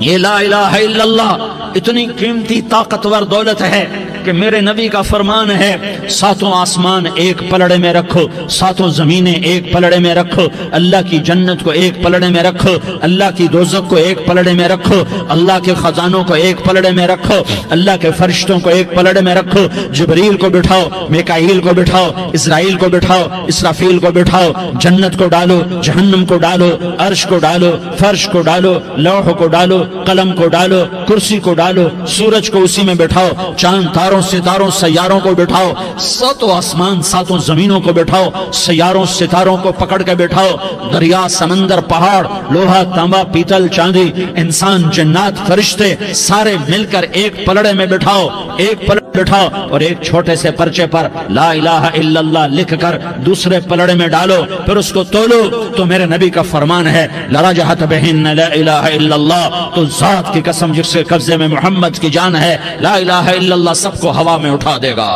یہ لا الہ الا اللہ اتنی قیمتی طاقتور دولت ہے کہ میرے نبی کا فرمان ہے ساتوں آسمان ایک پلڑے میں رکھو، ساتوں زمینیں ایک پلڑے میں رکھو، اللہ کی جنت کو ایک پلڑے میں رکھو، اللہ کی دوزخ کو ایک پلڑے میں رکھو، اللہ کے خزانوں کو ایک پلڑے میں رکھو، اللہ کے فرشتوں کو ایک پلڑے میں رکھو، جبریل کو بٹھاؤ، میکائیل کو بٹھاؤ، اسرائیل کو بٹھاؤ، اسرافیل کو بٹھاؤ، جنت کو ڈالو، جہنم کو ڈالو، عرش کو ڈالو، فرش کو ڈالو، لوح کو ڈالو، قلم کو ڈالو، کرسی کو ڈالو، سورج کو اسی میں بٹھاؤ، چاند تاروں ستاروں سیاروں کو بٹھاؤ، ساتوں آسمان ساتوں زمینوں کو بٹھاؤ، سیاروں ستاروں کو پکڑ کے بٹھاؤ، دریا سمندر پہاڑ لوہا تانبا پیتل چاندی انسان جنات فرشتے سارے مل کر ایک پلڑے میں بٹھاؤ، ایک پلڑے بٹھاؤ اور ایک چھوٹے سے پرچے پر لا الہ الا اللہ لکھ کر دوسرے پلڑے میں ڈالو، پھر اس کو تولو تو میرے نبی کا فرمان ہے لرجحت بہن لا الہ الا اللہ، تو ذات کی قسم جس کے قبضے میں محمد کی جان ہے لا الہ الا اللہ سب کو ہوا میں اٹھا دے گا۔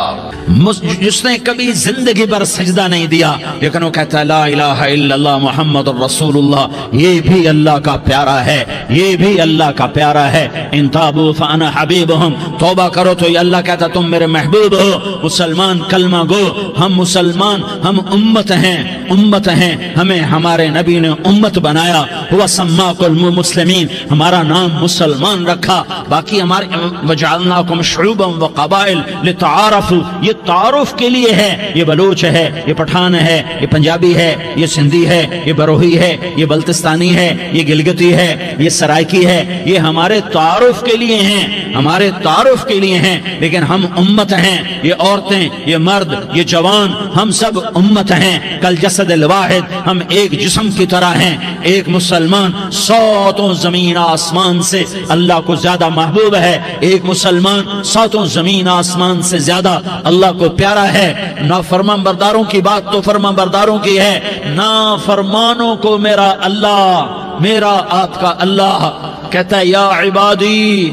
جس نے کبھی زندگی پر سجدہ نہیں دیا لیکن وہ کہتا ہے لا الہ الا اللہ محمد رسول اللہ، یہ بھی اللہ کا پیارا ہے، یہ بھی اللہ کا پیارا ہے۔ ان تابوا فانا حبیبہم، توبہ کرو تو یہ اللہ کہتا تم میرے محبوب ہو۔ مسلمان کلمہ گو، ہم مسلمان، ہم امت ہیں، امت ہیں، ہمیں ہمارے نبی نے امت بنایا، ہوا سماکم المسلمین، ہمارا نام مسلمان رکھا، باقی ہمارے وجعلناکم شعوبا وقبائل لتعارفوا، یہ تعارف کے لیے ہے، یہ بلوچ ہے، یہ پٹھان ہے، یہ پنجابی ہے، یہ سندھی ہے، یہ بروہی ہے، یہ بلتستانی ہے، یہ گلگتی ہے، یہ سرائکی ہے، یہ ہمارے تعارف کے لیے ہیں، ہمارے تعارف کے لیے ہیں، لیکن ہم امت ہیں، یہ عورتیں، یہ مرد، یہ جوان، ہم سب امت ہیں، کل جسد الواحد، ہم ایک جسم کی طرح ہیں۔ ایک مسلمان ساتوں زمین آسمان سے اللہ کو زیادہ محبوب ہے، ایک مسلمان ساتوں زمین آسمان سے زیادہ اللہ کو پیارا ہے۔ نافرمان برداروں کی بات تو فرمان برداروں کی ہے، نافرمانوں کو میرا اللہ، میرا آپ کا اللہ کہتا ہے یا عبادی،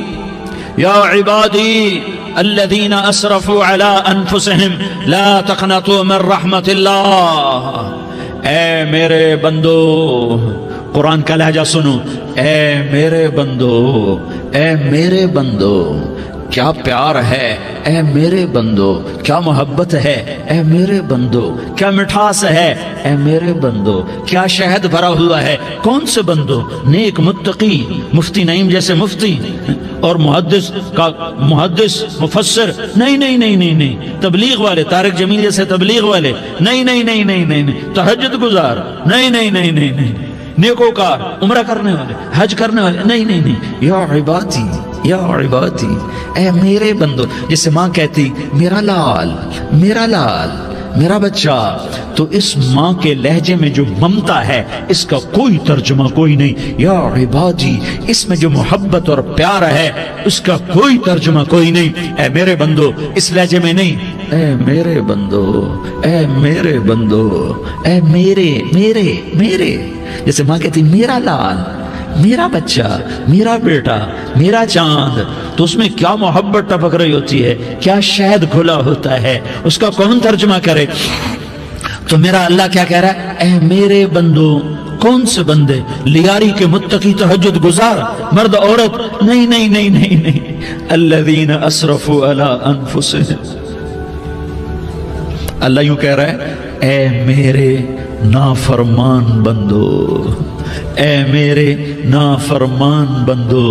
یا عبادی الذین اسرفوا علی انفسہم لا تقنطوا من رحمت اللہ، اے میرے بندو، قرآن کا لہجہ سنو، اے میرے بندو، اے میرے بندو، کیا پیار ہے، اے میرے بندو، کیا محبت ہے، اے میرے بندو، کیا مٹھاس ہے، اے میرے بندو، کیا شہد بھرا ہوا ہے۔ کون سے بندو؟ نیک متقی، مفتی نعیم جیسے مفتی اور محدث کا محدث مفسر، نہیں نہیں نہیں نہیں نہیں، تبلیغ والے، طارق جمیل جیسے تبلیغ والے، نہیں نہیں نہیں نہیں نہیں، تہجد گزار، نہیں نہیں نہیں نہیں نہیں، نیکوکار، عمرہ کرنے والے، حج کرنے والے، نہیں نہیں نہیں، یا عبادی، یا عبادی، اے میرے بندو، جسے ماں کہتی میرا لال، میرا لال، میرا بچہ، تو اس ماں کے لہجے میں جو ممتا ہے اس کا کوئی ترجمہ کوئی نہیں۔ یا عبادی، اس میں جو محبت اور پیار ہے اس کا کوئی ترجمہ کوئی نہیں۔ اے میرے بندو، اس لہجے میں نہیں، اے میرے بندو، اے میرے بندو، اے میرے میرے میرے، جیسے ماں کہتی میرا لال، میرا بچہ، میرا بیٹا، میرا چاند، تو اس میں کیا محبت ٹپک رہی ہوتی ہے، کیا شہد کھلا ہوتا ہے، اس کا کون ترجمہ کرے؟ تو میرا اللہ کیا کہہ رہا ہے؟ اے میرے بندو، کون سے بندے؟ لیاری کے متقی تہجد گزار، مرد عورت، نہیں نہیں نہیں نہیں نہیں، الذین اسرفوا علی انفسہم، اللہ یوں کہہ رہا ہے اے میرے نافرمان بندو، اے میرے نافرمان بندو،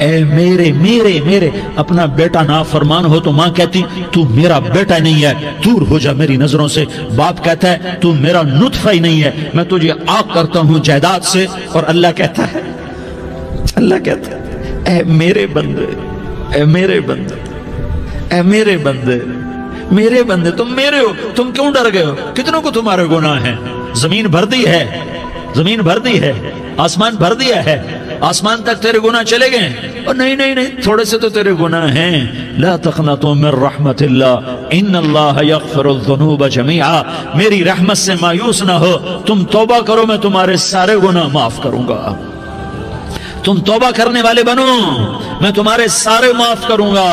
اے میرے میرے میرے، اپنا بیٹا نافرمان ہو تو ماں کہتی تو میرا بیٹا نہیں ہے، دور ہو جا میری نظروں سے۔ باپ کہتا ہے تو میرا نطفہ ہی نہیں ہے، میں تجھے آگ کرتا ہوں جائیداد سے، اور اللہ کہتا ہے، اللہ کہتا ہے اے میرے بندے، اے میرے بندے، اے میرے بندے، میرے بندے، تم میرے ہو، تم کیوں ڈر گئے ہو؟ کتنوں کو تمہارے گناہ ہیں؟ زمین بھر دی ہے، زمین بھر دی ہے، آسمان بھر دیا ہے، آسمان تک تیرے گناہ چلے گئے، اور نہیں نہیں نہیں، تھوڑے سے تو تیرے گناہ ہیں۔ لا تقنطوا من رحمت اللہ ان اللہ یغفر الذنوب جميعا، میری رحمت سے مایوس نہ ہو، تم توبہ کرو میں تمہارے سارے گناہ معاف کروں گا، تم توبہ کرنے والے بنو میں تمہارے سارے معاف کروں گا۔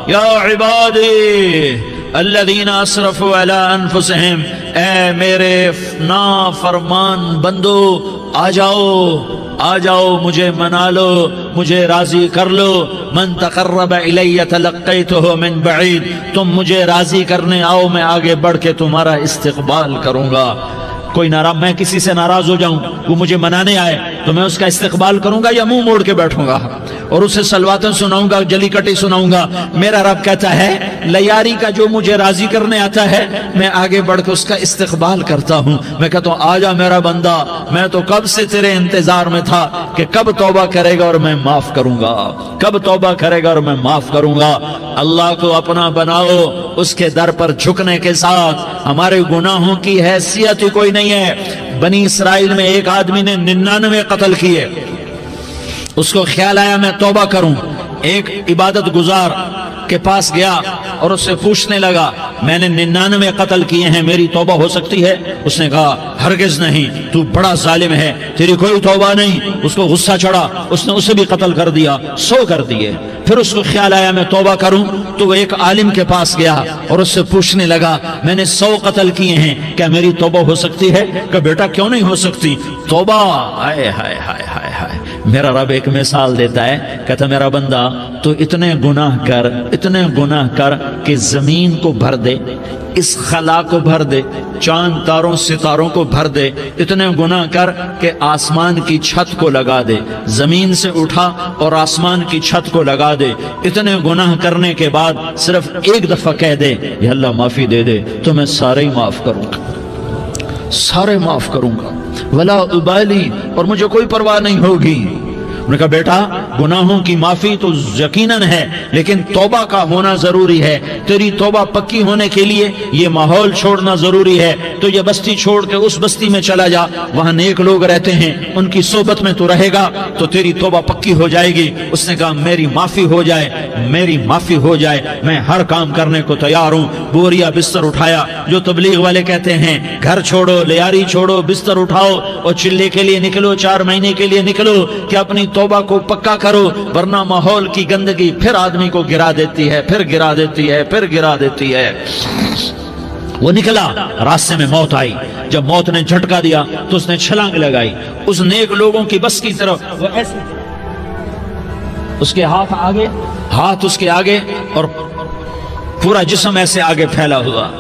یا عبادی الذین اسرفوا علی انفسہم، اے میرے نافرمان بندو آ جاؤ، आ जाओ, मुझे मना लो, मुझे राजी कर लो। मन तक़र्रब इलैया तलक़्क़ैतुहु मिन बईद, तुम मुझे राजी करने आओ, मैं आगे बढ़ के तुम्हारा इस्तक़बाल करूंगा। कोई नाराज, मैं किसी से नाराज हो जाऊं, वो मुझे मनाने आए तो मैं उसका इस्तक़बाल करूंगा या मुंह मोड़ के बैठूंगा और उसे सलवातें सुनाऊंगा, जली कटी सुनाऊंगा? मेरा रब कहता है लयारी का जो मुझे राजी करने आता है मैं आगे बढ़ के उसका इस्तक़बाल करता हूं। मैं कहता हूं आजा मेरा बंदा, मैं तो कब से तेरे इंतजार में था कि कब तौबा करेगा और मैं माफ करूंगा, कब तौबा करेगा और मैं माफ करूंगा। अल्लाह को अपना बनाओ, उसके दर पर झुकने के साथ हमारे गुनाहों की हैसियत ही कोई नहीं है। बनी इसराइल में एक आदमी ने 99 कत्ल किए, उसको ख्याल आया मैं तौबा करूं। एक इबादत गुजार के पास गया और उससे पूछने लगा मैंने 99 कत्ल किए हैं, मेरी तौबा हो सकती है? उसने कहा हरगिज नहीं, तू बड़ा जालिम है, तेरी कोई तौबा नहीं। उसको गुस्सा चढ़ा, उसने उसे भी कत्ल कर दिया, 100 कर दिए। फिर उसको ख्याल आया मैं तौबा करूं, तो वो एक आलिम के पास गया और उससे पूछने लगा मैंने 100 कत्ल किए हैं, क्या मेरी तौबा हो सकती है? कहा बेटा क्यों नहीं हो सकती तौबा? हाय हाय हाय हाय हाय। मेरा रब एक मिसाल देता है, कहता मेरा बंदा तो इतने गुनाह कर कि जमीन को भर दे, इस खला को भर दे, चांद तारों सितारों को भर दे, इतने गुनाह कर कि आसमान की छत को लगा दे, जमीन से उठा और आसमान की छत को लगा दे। इतने गुनाह करने के बाद सिर्फ एक दफा कह दे या अल्लाह माफी दे दे, तो मैं सारे ही माफ करूंगा, सारे माफ करूंगा, वला उबाली, और मुझे कोई परवाह नहीं होगी। उन्होंने कहा बेटा गुनाहों की माफी तो यकीनन है, लेकिन तौबा का होना जरूरी है। तेरी तौबा पक्की होने के लिए ये माहौल छोड़ना जरूरी है। तो ये बस्ती छोड़ के उस बस्ती में चला जा, वहां नेक लोग रहते हैं, उनकी सोबत में तू रहेगा तो तेरी तौबा पक्की हो जाएगी। उसने कहा मेरी माफी हो जाए, मेरी माफी हो जाए, मैं हर काम करने को तैयार हूं। बोरिया बिस्तर उठाया, जो तबलीग वाले कहते हैं घर छोड़ो, लियारी छोड़ो, बिस्तर उठाओ और चिल्ले के लिए निकलो, 4 महीने के लिए निकलो कि अपनी तौबा को पक्का करो, वरना माहौल की गंदगी फिर आदमी को गिरा देती है, फिर गिरा देती है, फिर गिरा देती है। वो निकला, रास्ते में मौत आई। जब मौत ने झटका दिया तो उसने छलांग लगाई उस नेक लोगों की बस की तरफ। वो ऐसे, उसके हाथ आगे, हाथ उसके आगे और पूरा जिस्म ऐसे आगे फैला हुआ।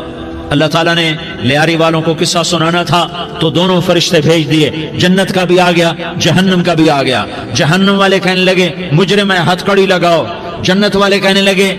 अल्लाह ताला ने लियारी वालों को किस्सा सुनाना था तो दोनों फरिश्ते भेज दिए, जन्नत का भी आ गया, जहन्नम का भी आ गया। जहन्नम वाले कहने लगे मुजरिम है, हथकड़ी लगाओ। जन्नत वाले कहने लगे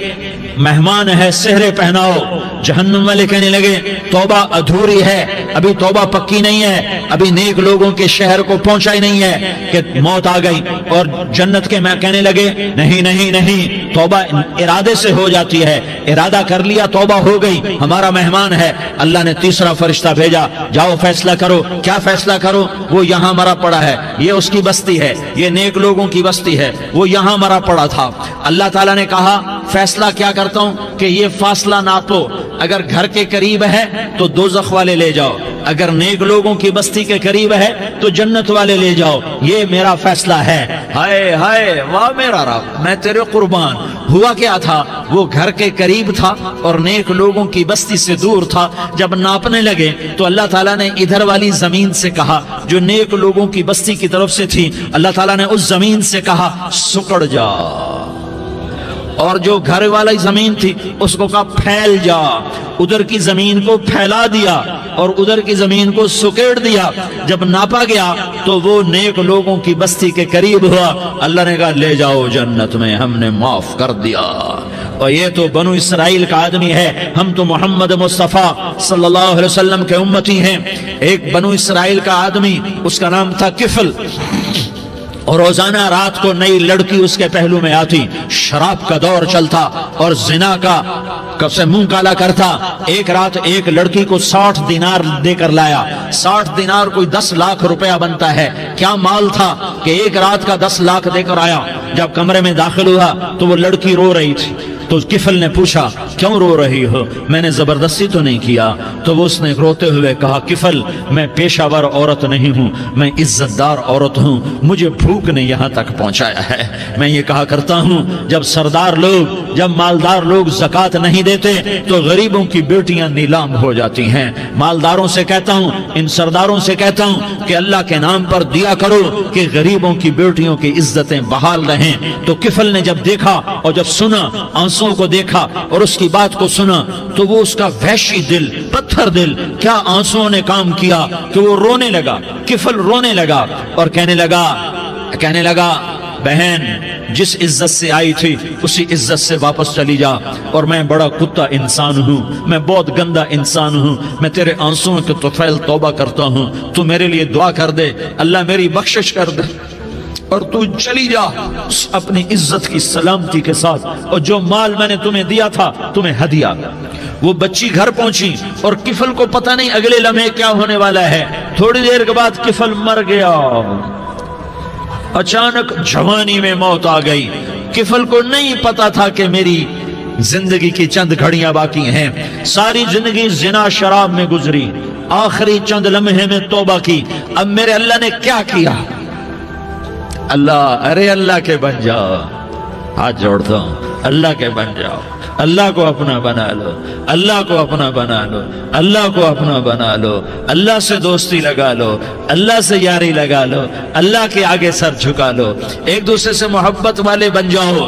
मेहमान है, सेहरे पहनाओ। जहन्नम वाले कहने लगे तौबा अधूरी है, अभी तौबा पक्की नहीं है, अभी नेक लोगों के शहर को पहुंचा ही नहीं है कि मौत आ गई। और जन्नत के मैं कहने लगे नहीं नहीं नहीं, तौबा इरादे से हो जाती है, इरादा कर लिया तौबा हो गई, हमारा मेहमान है। अल्लाह ने तीसरा फरिश्ता भेजा, जाओ फैसला करो। क्या फैसला करो? वो यहां मरा पड़ा है, ये उसकी बस्ती है, ये नेक लोगों की बस्ती है, वो यहां मरा पड़ा था। अल्लाह ताला ने कहा फैसला क्या करता हूं कि ये फासला नापो, अगर घर के करीब है तो दोज़ख वाले ले जाओ, अगर नेक लोगों की बस्ती के करीब है तो जन्नत वाले ले जाओ, ये मेरा फैसला है। हाय हाय वाह मेरा रब, मैं तेरे कुर्बान। हुआ क्या था? वो घर के करीब था और नेक लोगों की बस्ती से दूर था। जब नापने लगे तो अल्लाह ताला ने इधर वाली जमीन से कहा जो नेक लोगों की बस्ती की तरफ से थी, अल्लाह ताला ने उस जमीन से कहा सुकड़ जा, और जो घर वाली जमीन थी उसको कहा फैल जा। उधर की जमीन को फैला दिया और उधर की जमीन को सुकेड़ दिया। जब नापा गया तो वो नेक लोगों की बस्ती के करीब हुआ। अल्लाह ने कहा ले जाओ जन्नत में, हमने माफ कर दिया। और ये तो बनु इसराइल का आदमी है, हम तो मोहम्मद मुस्तफा सल्लल्लाहु अलैहि वसल्लम के उम्मती हैं। एक बनु इसराइल का आदमी, उसका नाम था किफल, और रोजाना रात को नई लड़की उसके पहलू में आती। शराब का दौर चलता और जिना का से मुंह काला करता। एक रात एक लड़की को 60 दिनार देकर लाया। 60 दिनार कोई 10 लाख रुपया बनता है। क्या माल था कि एक रात का 10 लाख देकर आया। जब कमरे में दाखिल हुआ तो वो लड़की रो रही थी। تو किफल ने पूछा क्यों रो रही हो, मैंने जबरदस्ती तो नहीं किया। तो वो उसने रोते हुए कहा किफल मैं पेशावर औरत नहीं हूँ, मैं इज्जतदार औरत हूँ, मुझे भूख ने यहाँ तक पहुँचाया है। मैं ये कहा करता हूँ जब सरदार लोग, जब मालदार लोग ज़कात नहीं देते तो गरीबों की बेटियां नीलाम हो जाती हैं। मालदारों से कहता हूँ, इन सरदारों से कहता हूँ कि अल्लाह के नाम पर दिया करो कि गरीबों की बेटियों की इज्जतें बहाल रहें। तो किफल ने जब देखा और जब सुना, आंसुओं को देखा और उसकी बात को सुना, तो वो उसका वहशी दिल, पत्थर दिल, क्या आंसुओं ने काम किया कि वो रोने लगा। किफल रोने लगा और कहने लगा बहन जिस इज्जत से आई थी उसी इज्जत से वापस चली जा, और मैं बड़ा कुत्ता इंसान हूँ, मैं बहुत गंदा इंसान हूँ, मैं तेरे आंसुओं के तुफैल तौबा करता हूँ, तू मेरे लिए दुआ कर दे, अल्लाह मेरी बख्शिश कर दे और तू चली जा अपनी इज्जत की सलामती के साथ, और जो माल मैंने तुम्हें दिया था तुम्हें हदिया। वो बच्ची घर पहुंची और किफल को पता नहीं अगले लम्हे क्या होने वाला है। थोड़ी देर के बाद किफल मर गया, अचानक जवानी में मौत आ गई। किफल को नहीं पता था कि मेरी जिंदगी की चंद घड़ियां बाकी हैं। सारी जिंदगी जिना शराब में गुजरी, आखिरी चंद लम्हे में तौबा की। अब मेरे अल्लाह ने क्या किया? अल्लाह, अरे अल्लाह के बन जाओ, हाथ जोड़ता हूं, अल्लाह के बन जाओ, अल्लाह को अपना बना लो, अल्लाह को अपना बना लो, अल्लाह को अपना बना लो, अल्लाह से दोस्ती लगा लो, अल्लाह से यारी लगा लो, अल्लाह के आगे सर झुका लो, एक दूसरे से मोहब्बत वाले बन जाओ।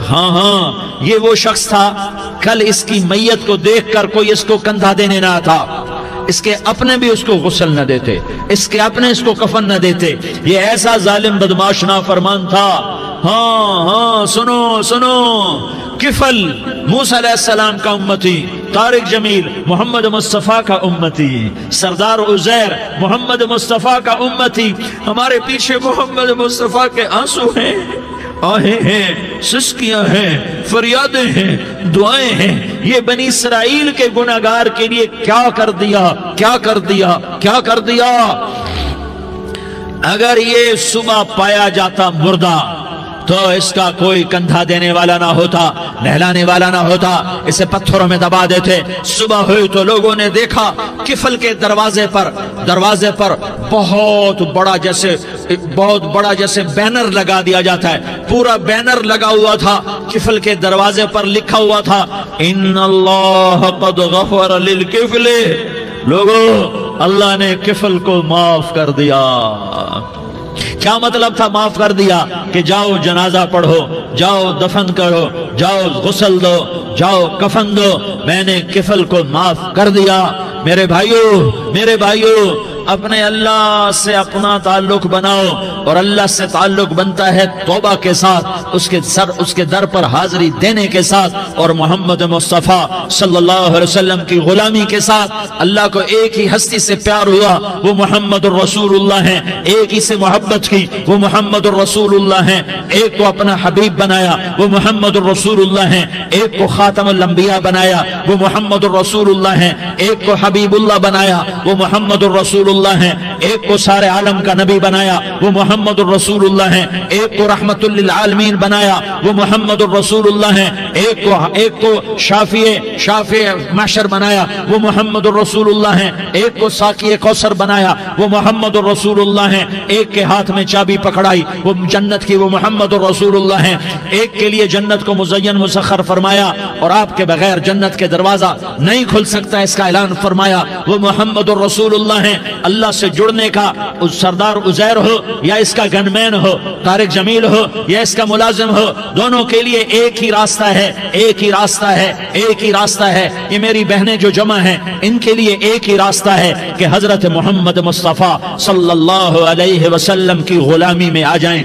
हाँ, ये वो शख्स था, कल इसकी मैयत को देखकर कोई इसको कंधा देने ना था, इसके अपने भी उसको गुस्ल न देते, इसके अपने इसको कफन न देते। ये ऐसा जालिम बदमाश नाफरमान था। हाँ, सुनो सुनो, किफल मूसा अलैहिस्सलाम का उम्मती, तारिक जमील मोहम्मद मुस्तफ़ा का उम्मती, सरदार उज़ैर मोहम्मद मुस्तफ़ा का उम्मती। हमारे पीछे मोहम्मद मुस्तफ़ा के आंसू हैं, आहें हैं, सिसकियां हैं, फरियादें हैं, दुआएं हैं। ये बनी इसराइल के गुनाहगार के लिए क्या कर दिया, क्या कर दिया, क्या कर दिया। अगर ये सुबह पाया जाता मुर्दा तो इसका कोई कंधा देने वाला ना होता, नहलाने वाला ना होता, इसे पत्थरों में दबा देते। सुबह हुई तो लोगों ने देखा किफल के दरवाजे पर बहुत बड़ा जैसे बैनर लगा दिया जाता है, पूरा बैनर लगा हुआ था। किफल के दरवाजे पर लिखा हुआ था इन्नल्लाह क़द गफ़र लिल किफ़ल। लोगों, अल्लाह ने किफल को माफ कर दिया। क्या मतलब था माफ कर दिया? कि जाओ जनाजा पढ़ो, जाओ दफन करो, जाओ गुस्ल दो, जाओ कफन दो, मैंने किफल को माफ कर दिया। मेरे भाइयों, अपने अल्लाह से अपना ताल्लुक बनाओ, और अल्लाह से ताल्लुक बनता है तौबा के साथ, उसके दर पर हाजिरी देने के साथ, और मोहम्मद मुस्तफ़ा सल्लल्लाहु अलैहि वसल्लम की गुलामी के साथ। अल्लाह को एक ही हस्ती से प्यार हुआ, वो मोहम्मद रसूलुल्लाह है। एक ही से मोहब्बत की, वो मोहम्मद रसूलुल्लाह है। एक को अपना हबीब बनाया, वो मोहम्मद रसूलुल्लाह है। एक को खातमुल अंबिया बनाया, वो मोहम्मद रसूलुल्लाह है। एक को हबीबुल्लाह बनाया, वो मोहम्मद रसूलुल्लाह है। एक को सारे आलम का नबी बनाया, वो मोहम्मद रसूलुल्लाह है। एक को रहमतुल लिल आलमीन बनाया, वो मोहम्मद रसूलुल्लाह है। एक को शाफी महशर बनाया, वो मोहम्मद रसूलुल्लाह है। एक को साकी कौसर बनाया, वो मोहम्मद रसूलुल्लाह है। एक के हाथ में चाबी पकड़ाई वो जन्नत की, वो मोहम्मद रसूलुल्लाह है। एक के लिए जन्नत को मुज़य्यन मुसख्खर फरमाया, और आपके बगैर जन्नत के दरवाजा नहीं खुल सकता, इसका ऐलान फरमाया, वो मोहम्मद रसूलुल्लाह है। अल्लाह से जुड़ने का उस सरदार उज़ैर हो या इसका गनमैन हो, तारिक जमील हो या इसका मुलाजिम हो, दोनों के लिए एक ही रास्ता है, एक ही रास्ता है, एक ही रास्ता है। ये मेरी बहनें जो जमा हैं, इनके लिए एक ही रास्ता है कि हजरत मोहम्मद मुस्तफ़ा सल्लल्लाहु अलैहि वसल्लम की गुलामी में आ जाएं,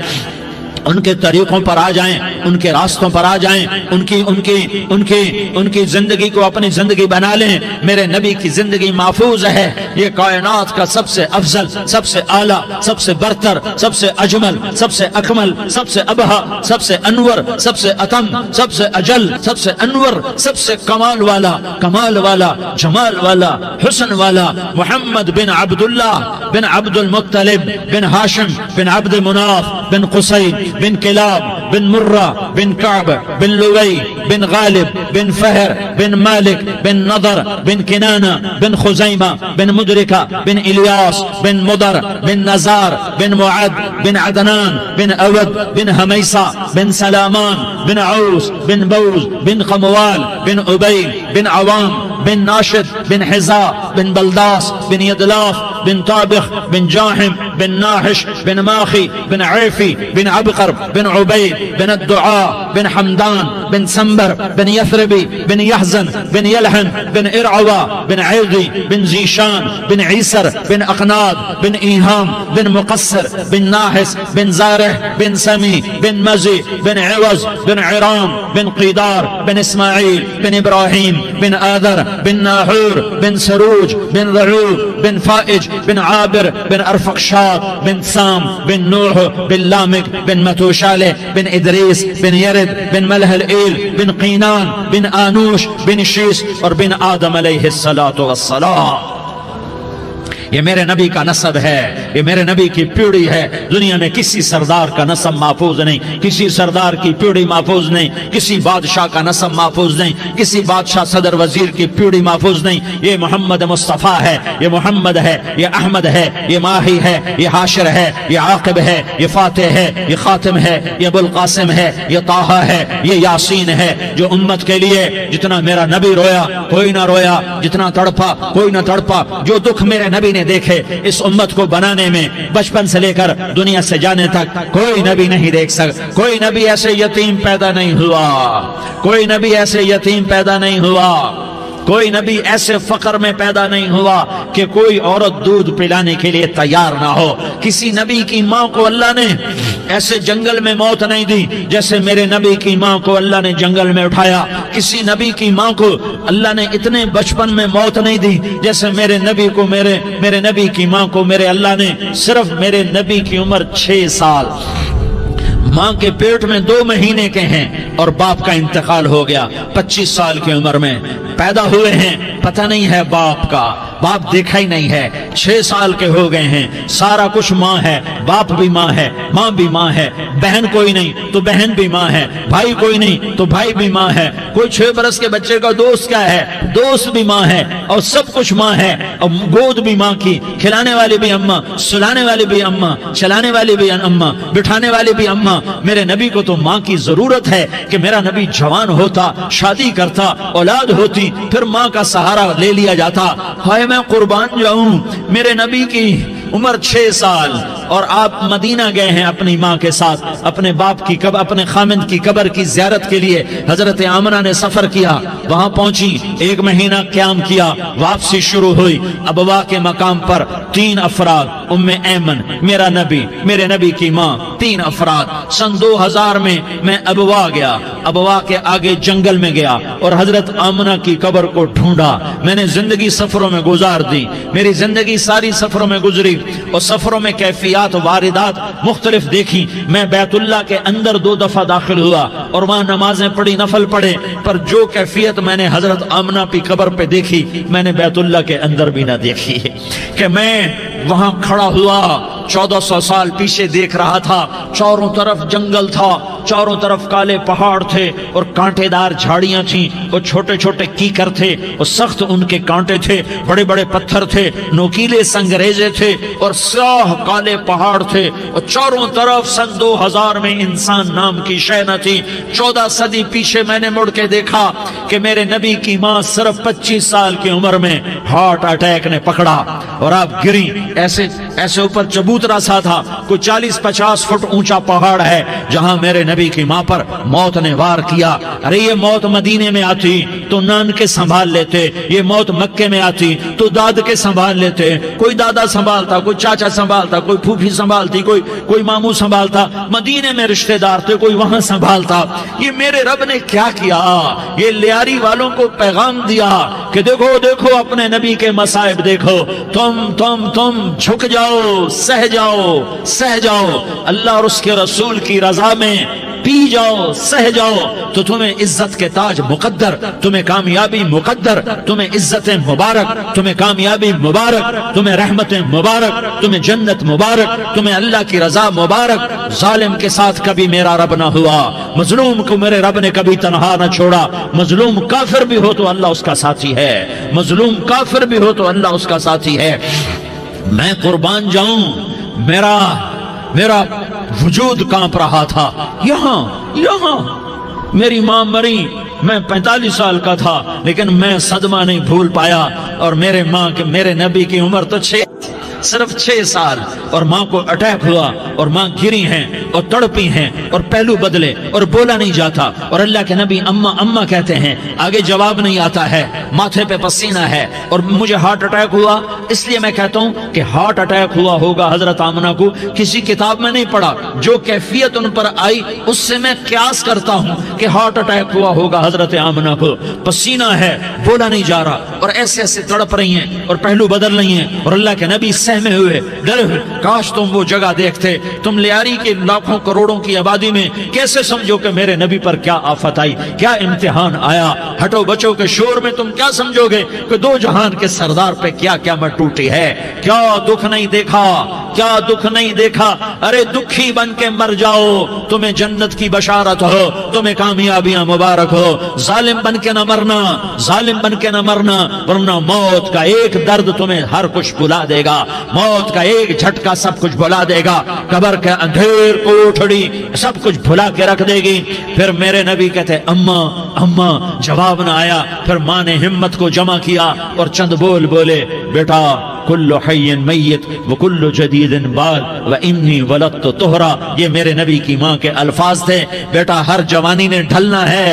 उनके तरीकों पर आ जाएं, उनके रास्तों पर आ जाएं, उनकी जिंदगी को अपनी जिंदगी बना लें। मेरे नबी की जिंदगी महफूज है। ये कायनात का सबसे अफजल, सबसे आला, सबसे बरतर, सबसे अजमल, सबसे अकमल, सबसे अबहा, सबसे अनवर, सबसे अतम, सबसे अजल, सबसे अनवर, सबसे कमाल वाला, जमाल वाला, हुस्न वाला मोहम्मद बिन अब्दुल्लाह बिन अब्दुल मुत्तलिब बिन हाशिम बिन अब्द मुनाफ बिन कुसै بن كلاب بن مرة بن كعب بن لؤي بن غالب بن فهر بن مالك بن نضر بن كنانة بن خزيمة بن مدركة بن إلياس بن مضر بن نزار بن معد بن عدنان بن أود بن هميصة بن سلامان بن عوس بن بوز بن قموال بن أبي بن عوام بن ناشد بن حزاء بن بلداس بن يدلاف بن طابخ بن جاحم بن ناحش بن ماخي بن عيفي بن عبقر بن عبيد بن الدعاء بن حمدان بن سنبر بن يثربي بن يحزن بن يلحن بن إرعوى بن عيغي بن زيشان بن عيسر بن أقناد بن إيهام بن مقصر بن ناحس بن زارح بن سمي بن مزي بن عوز بن عرام بن قيدار بن إسماعيل بن إبراهيم بن آذر بن ناحور بن سروج بن ضعوب بن فائج بن عابر بن أرفقشاد بن سام بن نوح بن لامك بن متوشالة بن إدريس بن يرد بن ملهلئيل بن قينان بن آنوش بن شيس اور بن آدم علیہ السلام. یہ میرے نبی کا نسب ہے، یہ میرے نبی کی پیڑھی ہے. دنیا میں کسی سردار کا نسب محفوظ نہیں، کسی سردار کی پیڑھی محفوظ نہیں، کسی بادشاہ کا نسب محفوظ نہیں، کسی بادشاہ صدر وزیر کی پیڑھی محفوظ نہیں. یہ محمد مصطفیٰ ہے، یہ محمد ہے، یہ احمد ہے، یہ ماہی ہے، یہ حاشر ہے، یہ عاقب ہے، یہ فاتح ہے، یہ خاتم ہے، یہ ابو القاسم ہے، یہ طٰہٰ ہے، یہ یاسین ہے. جو امت کے لیے جتنا میرا نبی رویا کوئی نہ رویا، جتنا تڑپا کوئی نہ تڑپا، جو دکھ میرے نبی نے دیکھے اس امت کو بنانے میں بچپن سے لے کر دنیا سے جانے تک کوئی نبی نہیں دیکھ سکتا. کوئی نبی ایسے یتیم پیدا نہیں ہوا، کوئی نبی ایسے یتیم پیدا نہیں ہوا، کوئی نبی ایسے فقر میں پیدا نہیں ہوا کہ کوئی عورت دودھ پلانے کے لیے تیار نہ ہو. کسی نبی کی ماں کو اللہ نے ایسے جنگل میں موت نہیں دی جیسے میرے نبی کی ماں کو اللہ نے جنگل میں اٹھایا. کسی نبی کی ماں کو اللہ نے اتنے بچپن میں موت نہیں دی جیسے میرے نبی کو میرے نبی کی ماں کو میرے اللہ نے صرف میرے نبی کی عمر 6 سال، ماں کے پیٹ میں 2 مہینے کے ہیں اور باپ کا انتقال ہو گیا. 25 سال کی عمر میں پیدا ہوئے ہیں، پتہ نہیں ہے باپ کا، باپ دیکھا ہی نہیں ہے. 6 سال کے ہو گئے ہیں، سارا کچھ ماں ہے، باپ بھی ماں ہے، ماں بھی ماں ہے، بہن کوئی نہیں تو بہن بھی ماں ہے، بھائی کوئی نہیں تو بھائی بھی ماں ہے. کوئی 6 برس کے بچے کا دوست کیا ہے، دوست بھی ماں ہے، اور سب کچھ ماں ہے. اور گود بھی ماں کی، کھلانے والی بھی اماں، سلانے والی بھی اماں، چلانے والی بھی اماں، بٹھانے والی بھی اماں. میرے نبی کو تو ماں کی ضرورت ہے کہ میرا نبی جوان ہوتا، شادی کرتا، اولاد ہوتی، پھر ماں کا سہارا لے لیا جاتا. ہائے میں قربان جاؤں، میرے نبی کی عمر 6 سال اور آپ مدینہ گئے ہیں اپنی ماں کے ساتھ، اپنے باپ کی اپنے خامند کی قبر کی زیارت کے لیے. حضرت آمنہ نے سفر کیا، وہاں پہنچی، 1 مہینہ قیام کیا، واپسی شروع ہوئی. ابوا کے مقام پر 3 افراد، ام ایمن، میرا نبی، میرے نبی کی ماں، 3 افراد. سن 2000 میں ابوا گیا، ابوا کے آگے جنگل میں گیا اور حضرت آمنہ کی قبر کو ڈھونڈا. میں نے زندگی سفروں میں گزار دی، میری زندگی ساری سفروں میں گزری اور سفروں میں کیفیات واردات مختلف دیکھی. میں بیت اللہ کے اندر 2 دفعہ داخل ہوا اور وہاں نمازیں پڑھی، نفل پڑھے، پر جو کیفیت میں نے حضرت آمنہ کی قبر پہ دیکھی میں نے بیت اللہ کے اندر بھی نہ دیکھی. کہ میں وہاں کھڑا ہوا 1400 سال پیچھے دیکھ رہا تھا، چاروں طرف جنگل تھا، چاروں طرف کالے پہاڑ تھے اور کانٹے دار جھاڑیاں تھیں اور چھوٹے چھوٹے کیکر تھے اور سخت ان کے کانٹے تھے، بڑے بڑے پتھر تھے، نوکیلے سنگریزے تھے اور سیاہ کالے پہاڑ تھے اور چاروں طرف. سن 2000 میں انسان نام کی شے نہ تھی. 14 صدی پیچھے میں نے مڑ کے دیکھا کہ میرے نبی کی ماں صرف 25 سال کی عمر میں ہارٹ اٹیک نے پکڑا اور آپ گری. ایسے اوپر چبوترا سا تھا، کوئی 40-50 فٹ اونچا پہاڑ ہے جہاں میرے نبی کی ماں پر موت نے وار کیا. ارے یہ موت مدینے میں آتی تو نان کے سنبھال لیتے، یہ موت مکے میں آتی تو داد کے سنبھال لیتے. کوئی دادا سنبھالتا، کوئی چاچا سنبھالتا، کوئی پھوپھی سنبھالتی، کوئی ماموں سنبھالتا. مدینے میں رشتہ دار تھے، کوئی وہاں سنبھالتا. یہ میرے رب نے کیا کیا؟ یہ لیاری والوں کو پیغام دیا کہ دیکھو دیکھو اپنے نبی کے مصائب دیکھو، تم جھک جاؤ، سہ جاؤ. اللہ اور اس کے رسول کی رضا میں पी जाओ, सह जाओ, तो तुम्हें इज्जत के ताज मुकद्दर, तुम्हें कामयाबी मुकद्दर, तुम्हें इज्जतें मुबारक, तुम्हें कामयाबी मुबारक, तुम्हें रहमतें मुबारक, तुम्हें जन्नत मुबारक, तुम्हें अल्लाह की रजा मुबारक। जालिम के साथ कभी मेरा रब ना हुआ, मजलूम को मेरे रब ने कभी तनहा ना छोड़ा। मजलूम काफिर भी हो तो अल्लाह उसका साथी है, मजलूम काफिर भी हो तो अल्लाह उसका साथी है। मैं कुर्बान जाऊं, मेरा वजूद कांप रहा था। यहां मेरी मां मरी, मैं 45 साल का था, लेकिन मैं सदमा नहीं भूल पाया। और मेरे नबी की उम्र तो सिर्फ 6 साल, और माँ को अटैक हुआ और माँ गिरी हैं और तड़पी हैं और पहलू बदले और बोला नहीं जाता। और अल्लाह के नबी अम्मा अम्मा कहते हैं, आगे जवाब नहीं आता है, माथे पे पसीना है और मुझे हार्ट अटैक हुआ। इसलिए मैं कहता हूँ कि हार्ट अटैक हुआ होगा हजरत आमना को, किसी किताब में नहीं पढ़ा, जो कैफियत उन पर आई उससे मैं क्यास करता हूँ कि हार्ट अटैक हुआ होगा हजरत आमना को। पसीना है, बोला नहीं जा रहा और ऐसे ऐसे तड़प रही हैं और पहलू बदल रही हैं। और अल्लाह के नबी सहमे हुए, डरे हुए, काश तुम वो जगह देखते। तुम लियारी के लाखों करोड़ों की आबादी में कैसे समझो कि मेरे नबी पर क्या आफत आई, क्या इम्तिहान आया। हटो बचो के शोर में तुम क्या समझोगे कि दो जहान के सरदार पे क्या क्या मत टूटी है। क्या दुख नहीं देखा, क्या दुख नहीं देखा। अरे दुखी बन के मर जाओ, तुम्हें जन्नत की बशारत हो, तुम्हें कामयाबियां मुबारक हो। जालिम बन के न मरना, जालिम बन के न मरना, वरना मौत का एक दर्द तुम्हें हर कुछ भुला देगा, मौत का एक झटका सब कुछ भुला देगा, कब्र के अंधेर कोठड़ी सब कुछ भुला के रख देगी। फिर मेरे नबी कहते अम्मा अम्मा, जवाब ना आया। फिर माँ ने हिम्मत को जमा किया और चंद बोल बोले, बेटा कुल्लु हय्यिन मय्यित व कुल्लु जदीदिन बाल व इन्नी वलदतु तुहरा। ये मेरे नबी की माँ के अल्फाज थे। बेटा हर जवानी ने ढलना है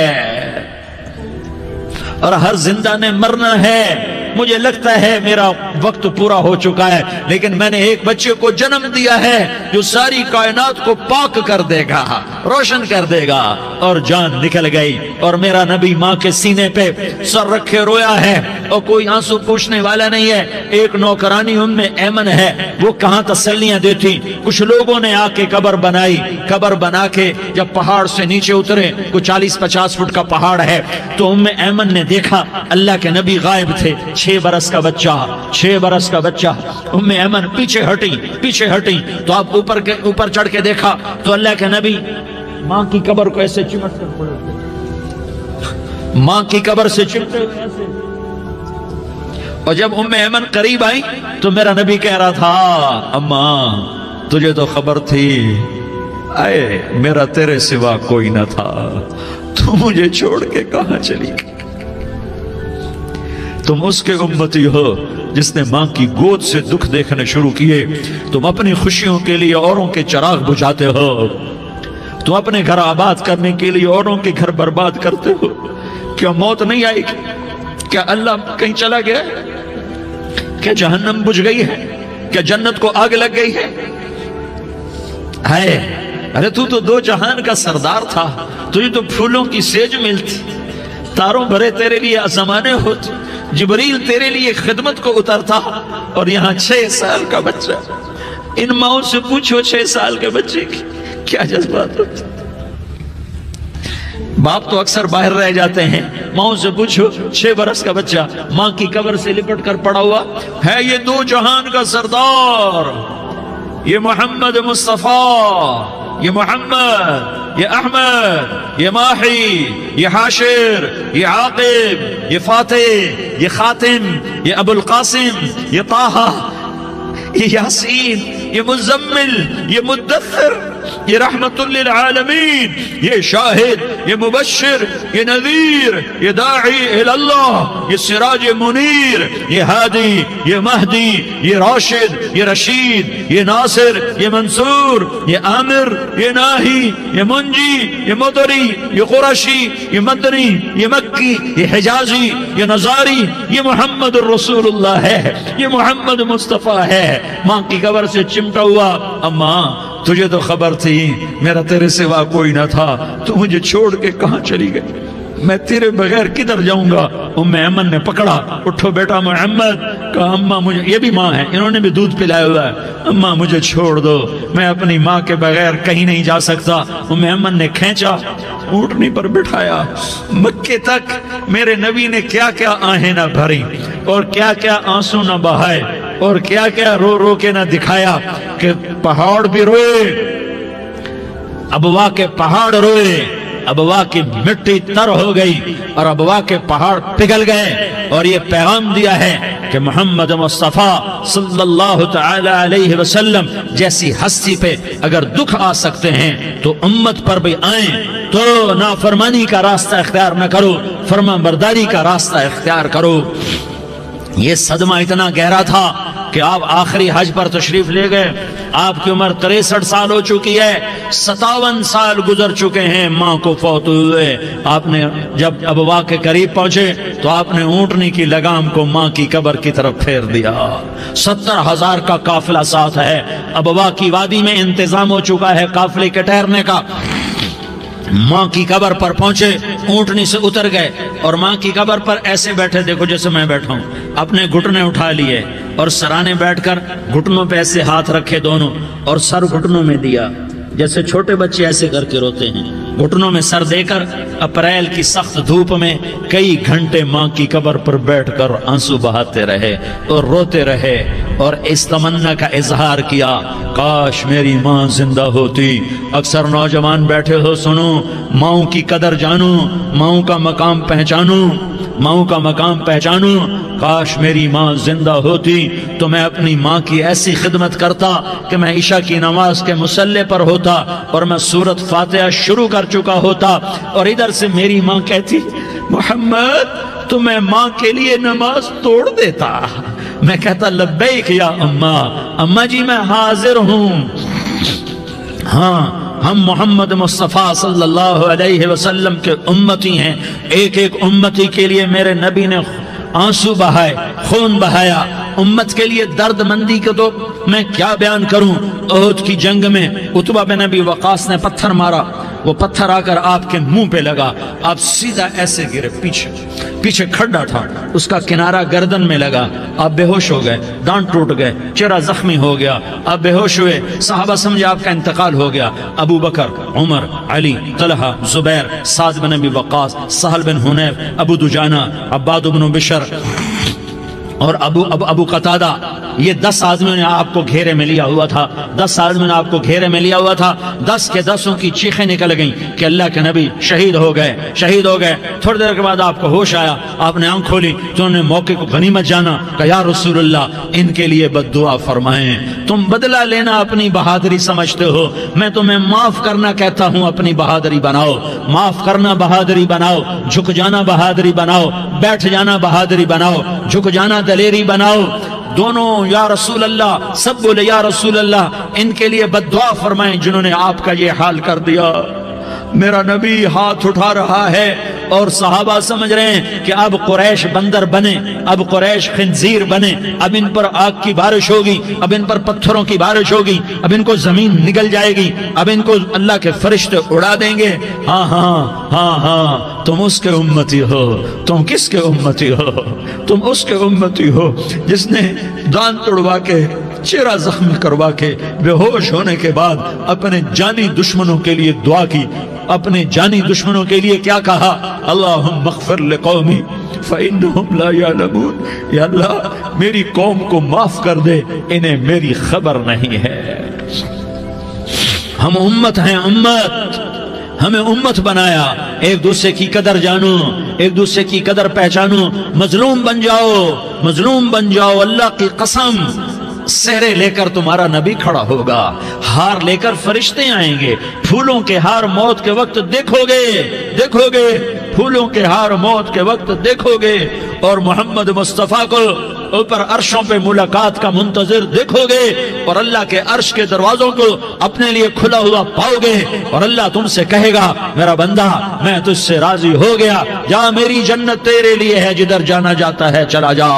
और हर जिंदा ने मरना है। मुझे लगता है मेरा वक्त पूरा हो चुका है, लेकिन मैंने एक बच्चे को जन्म दिया है जो सारी कायनात को पाक कर देगा, रोशन कर देगा। और जान निकल गई और मेरा नबी माँ के सीने पे सर रखे रोया है और कोई आंसू पूछने वाला नहीं है। एक नौकरानी उम्मे ऐमन है, वो कहाँ तसल्लियां देती। कुछ लोगों ने आके कब्र बनाई, कब्र बना के जब पहाड़ से नीचे उतरे, कुछ 40-50 फुट का पहाड़ है, तो उम्मे ऐमन ने देखा अल्लाह के नबी गायब थे। 6 बरस का बच्चा, 6 बरस का बच्चा। उम्मे ऐमन पीछे हटी तो आप ऊपर चढ़ के देखा तो अल्लाह के नबी माँ की कब्र को ऐसे चिमट कर पड़े, माँ की कब्र से चिमटे हुए ऐसे। और जब उम्मे ऐमन करीब आई तो मेरा नबी कह रहा था, अम्मा तुझे तो खबर थी, आए मेरा तेरे सिवा कोई ना था, तू मुझे छोड़ के कहां चली गई। तुम उसके उम्मती हो जिसने मां की गोद से दुख देखने शुरू किए। तुम अपनी खुशियों के लिए औरों के चिराग बुझाते हो, तुम अपने घर आबाद करने के लिए औरों के घर बर्बाद करते हो। क्या मौत नहीं आएगी? क्या अल्लाह कहीं चला गया? क्या जहन्नम बुझ गई है? क्या जन्नत को आग लग गई है? अरे तू तो 2 जहान का सरदार था, तुझे तो फूलों की सेज मिलती, तारों भरे तेरे लिए आसमाने होते, जिब्रील तेरे लिए खिदमत को उतरता, और यहाँ 6 साल का बच्चा। इन माओ से पूछो 6 साल के बच्चे की क्या जज्बात होते। बाप तो अक्सर बाहर रह जाते हैं, माओ से पूछो 6 बरस का बच्चा माँ की कब्र से लिपट कर पड़ा हुआ है। ये 2 जहान का सरदार, ये मोहम्मद मुस्तफा, ये मोहम्मद, ये अहमद, ये माही, ये हाशिर, ये आकिब, ये फातिह, ये खातिम, ये अबुल कासिम, ये ताहा, ये यासीन, ये मुज़म्मिल, ये मुद्दस्सिर, ये रहमतुल लिल आलमीन, ये शाहिद, ये मुबश्शिर, ये नज़ीर, ये दाई इलल्लाह, ये सिराज मुनीर, ये हादी, ये महदी, ये राशिद, ये रशीद, ये नासिर, ये मंसूर, ये आमिर, ये नाही, ये मुंजी, ये मुदरी, ये कुरशी, ये मदनी, ये मक्की, ये हिजाजी, ये नजारी, ये मोहम्मद रसूलुल्लाह है, ये मोहम्मद मुस्तफा है। माँ की कब्र से चिमटा हुआ, अम्मा तुझे तो खबर थी मेरा तेरे सिवा कोई ना था, तू मुझे छोड़ के कहां चली गई। मैं तेरे बगैर किधर जाऊंगा। उम्मे ऐमन ने पकड़ा, उठो बेटा मोहम्मद। कहा अम्मा मुझे, ये भी माँ है, इन्होंने भी दूध पिलाया हुआ है, अम्मा मुझे छोड़ दो, मैं अपनी माँ के बगैर कहीं नहीं जा सकता। उम्मे ऐमन ने खींचा, ऊँटनी पर बिठाया, मक्के तक मेरे नबी ने क्या क्या आहें न भरी और क्या क्या आंसू न बहाए और क्या क्या रो रो के न दिखाया कि पहाड़ भी रोए, अबवा के पहाड़ रोए, अबवा की मिट्टी तर हो गई और अबवा के पहाड़ पिघल गए। और ये पैगाम दिया है कि मोहम्मद मुस्तफ़ा सल्लल्लाहु तआला अलैहि वसल्लम जैसी हस्ती पे अगर दुख आ सकते हैं तो उम्मत पर भी आए, तो नाफरमानी का रास्ता इख्तियार न करो, फरमाबरदारी का रास्ता इख्तियार करो। ये सदमा इतना गहरा था कि आप आखिरी हज पर तशरीफ ले गए, आपकी उम्र 63 साल हो चुकी है, 57 साल गुजर चुके हैं माँ को फौत हुए। आपने जब अबवा के करीब पहुंचे तो आपने ऊँटनी की लगाम को माँ की कब्र की तरफ फेर दिया। 70,000 का काफिला साथ है, अबवा की वादी में इंतजाम हो चुका है काफिले के ठहरने का। माँ की कब्र पर पहुंचे, ऊँटनी से उतर गए और माँ की कब्र पर ऐसे बैठे, देखो जैसे मैं बैठा हूं, अपने घुटने उठा लिए और सराने बैठकर घुटनों पे ऐसे हाथ रखे दोनों और सर घुटनों में दिया, जैसे छोटे बच्चे ऐसे करके रोते हैं, घुटनों में सर देकर अप्रैल की सख्त धूप में कई घंटे माँ की कब्र पर बैठकर आंसू बहाते रहे और रोते रहे और इस तमन्ना का इजहार किया, काश मेरी माँ जिंदा होती। अक्सर नौजवान बैठे हो, सुनो, माँ की कदर जानो, माँ का मकाम पहचानो, माँ का मकाम पहचानो। काश मेरी माँ जिंदा होती तो मैं अपनी माँ की ऐसी खिदमत करता कि मैं ईशा की नमाज के मुसल्ले पर होता और मैं सूरत फातिहा शुरू कर चुका होता और इधर से मेरी माँ कहती, मोहम्मद तो मैं माँ के लिए नमाज तोड़ देता। मैं कहता, लब्बैक या अम्मा, अम्मा जी मैं हाजिर हूं। हाँ, हम मोहम्मद मुस्तफ़ा सल्लल्लाहु अलैहि वसल्लम के उम्मती हैं। एक एक उम्मती के लिए मेरे नबी ने आंसू बहाए, खून बहाया। उम्मत के लिए दर्द मंदी को तो मैं क्या बयान करूं। उहद की जंग में उतबा बिन अबी वक़ास ने पत्थर मारा, वो पत्थर आकर आपके मुंह पे लगा, आप सीधा ऐसे गिरे, पीछे खड्डा था, उसका किनारा गर्दन में लगा, आप बेहोश हो गए, दांत टूट गए, चेहरा जख्मी हो गया, आप बेहोश हुए। साहबा समझे आपका इंतकाल हो गया। अबू बकर, उमर, अली, तलहा, जुबैर, साद बिन अबी वक़ास, सहल बिन हुनैफ, अबू दुजाना, अब्बाद बिन बिशर और अबू कतादा, ये 10 आदमियों ने आपको घेरे में लिया हुआ था। 10 आदमियों ने आपको घेरे में लिया हुआ था। 10 के 10 की चीखें निकल गईं कि अल्लाह के नबी शहीद हो गए, शहीद हो गए। थोड़ी देर के बाद आपको होश आया, आपने आंख खोली तो उन्होंने मौके को गनीमत जाना, कहा या रसूलुल्लाह इनके लिए बद्दुआ फरमाएं। तुम बदला लेना अपनी बहादुरी समझते हो, मैं तुम्हें माफ करना कहता हूं, अपनी बहादुरी बनाओ। माफ करना बहादुरी बनाओ, झुक जाना बहादुरी बनाओ, बैठ जाना बहादुरी बनाओ, झुक जाना दलेरी बनाओ। दोनों या रसूल अल्लाह, सब बोले या रसूल अल्लाह इनके लिए बद्दुआ फरमाएं जिन्होंने आपका ये हाल कर दिया। मेरा नबी हाथ उठा रहा है और सहाबा समझ रहे हैं कि अब कुरैश बंदर बने, अब कुरैश खिंजीर बने, अब इन पर आग की बारिश होगी, अब इन पर पत्थरों की बारिश होगी, अब इनको जमीन निगल जाएगी, अब इनको अल्लाह के फरिश्ते उड़ा देंगे। हाँ हाँ हाँ हाँ, तुम उसके उम्मती हो। तुम किसके उम्मती हो? तुम उसके उम्मती हो जिसने दांत तोड़वा के, चेहरा जख्म करवा के, बेहोश होने के बाद अपने जानी दुश्मनों के लिए दुआ की। अपने जानी दुश्मनों के लिए क्या कहा? अल्लाहुम्मा मग़फ़िर लिक़ौमी फ़इन्नहुम ला यअलमून। या अल्लाह मेरी कौम को माफ कर दे, इन्हें मेरी खबर नहीं है। हम उम्मत हैं, उम्मत, हमें उम्मत बनाया। एक दूसरे की कदर जानो, एक दूसरे की कदर पहचानो। मजलूम बन जाओ, मजलूम बन जाओ। अल्लाह की कसम, सेहरे लेकर तुम्हारा नबी खड़ा होगा, हार लेकर फरिश्ते आएंगे। फूलों के हार मौत के वक्त देखोगे, देखोगे, फूलों के हार मौत के वक्त देखोगे और मोहम्मद मुस्तफा को ऊपर अर्शों पे मुलाकात का मुंतजिर देखोगे और अल्लाह के अर्श के दरवाजों को अपने लिए खुला हुआ पाओगे और अल्लाह तुमसे कहेगा, मेरा बंदा मैं तुझसे राजी हो गया, जा मेरी जन्नत तेरे लिए है, जिधर जाना जाता है चला जा।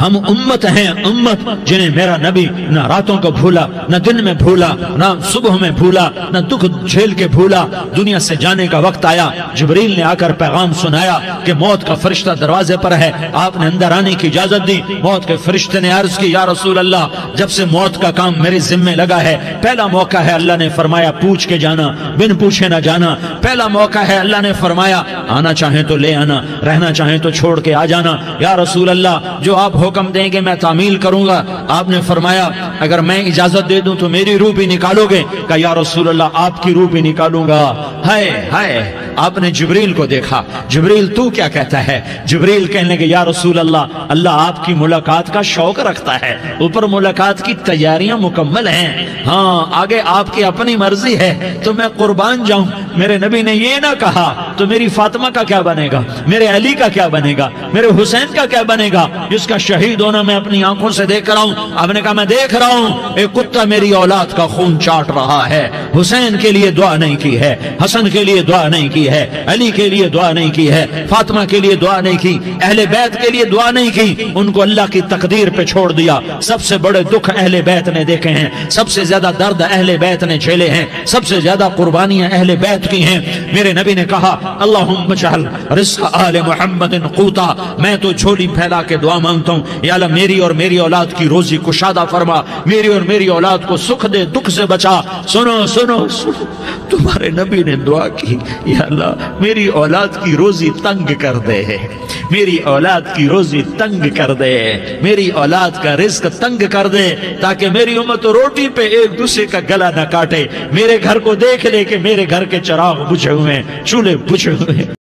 ہم امت ہیں، امت جنہیں میرا نبی نہ راتوں کو بھولا، نہ دن میں بھولا، نہ صبح میں بھولا، نہ دکھ جھیل کے بھولا۔ دنیا سے جانے کا وقت آیا، جبریل نے آ کر پیغام سنایا کہ موت کا فرشتہ دروازے پر ہے، آپ نے اندر آنے کی اجازت دی۔ موت کے فرشتے نے عرض کی، یا رسول اللہ، جب سے موت کا کام میرے ذمہ لگا ہے، پہلا موقع ہے، اللہ نے فرمایا پوچھ کے جانا، بن پوچھے نہ جانا۔ پہلا موقع ہے، اللہ نے فرمایا آنا چاہیں تو لے آنا، رہنا چاہیں تو چھوڑ کے آ جانا۔ یا رسول اللہ، جو آپ حکم دیں گے میں تعمیل کروں گا۔ آپ نے فرمایا اگر میں اجازت دے دوں تو میری روح بھی نکالو گے؟ کہا یا رسول اللہ، آپ کی روح بھی نکالوں گا۔ ہائے ہائے، آپ نے جبریل کو دیکھا، جبریل تو کیا کہتا ہے؟ جبریل کہنے لگے یا رسول اللہ، اللہ آپ کی ملاقات کا شوق رکھتا ہے، اوپر ملاقات کی تیاریاں مکمل ہیں، ہاں آگے آپ کی اپنی مرضی ہے تو میں قربان جاؤں۔ میرے نبی نے یہ نہ کہا تو میری فاطمہ کا کیا بنے گا، میرے علی کا کیا بنے گا، میرے حسین کا کیا بنے گا، جس کا شہید ہونا میں اپنی آنکھوں سے دیکھ رہا ہوں۔ آپ نے کہا میں دیکھ رہا ہوں، ایک کتا میری اولاد کا خون چاٹ رہا ہے۔ حسین کے لیے دعا نہیں کی ہے، حسن کے لیے دعا نہیں کی ہے، علی کے لیے دعا نہیں کی ہے، فاطمہ کے لیے دعا نہیں کی، اہل بیت کے لیے دعا نہیں کی، ان کو اللہ کی تقدیر پہ چھوڑ دیا۔ سب سے بڑے دکھ اہل بیت نے دیکھے ہیں، سب سے زیادہ درد اہل بیت نے جھیلے ہیں، سب سے زیادہ قربانیاں اہل بیت کی ہیں۔ میرے نبی نے کہا اللہم اجعل رزق آل محمد قوتا، میں تو جھولی پھیلا کے دعا مانگتا ہوں، یا اللہ میری اور میری اولاد کی روزی کشادہ فرما، میری اور میری اولاد کو سکھ دے، دکھ سے بچا۔ سنو سنو سنو، تمہارے نبی نے دعا کی، یا اللہ میری اولاد کی روزی تنگ کر دے، میری اولاد کی روزی تنگ کر دے، میری اولاد کا رزق تنگ کر دے، تاکہ میری امت روٹی پہ ایک دوسرے کا گلا نہ کاٹے، میرے گھر کو دیکھ لے کہ میرے گھر کے چراغ بجھے ہوئے ہیں، چولہے بجھے ہوئے ہیں۔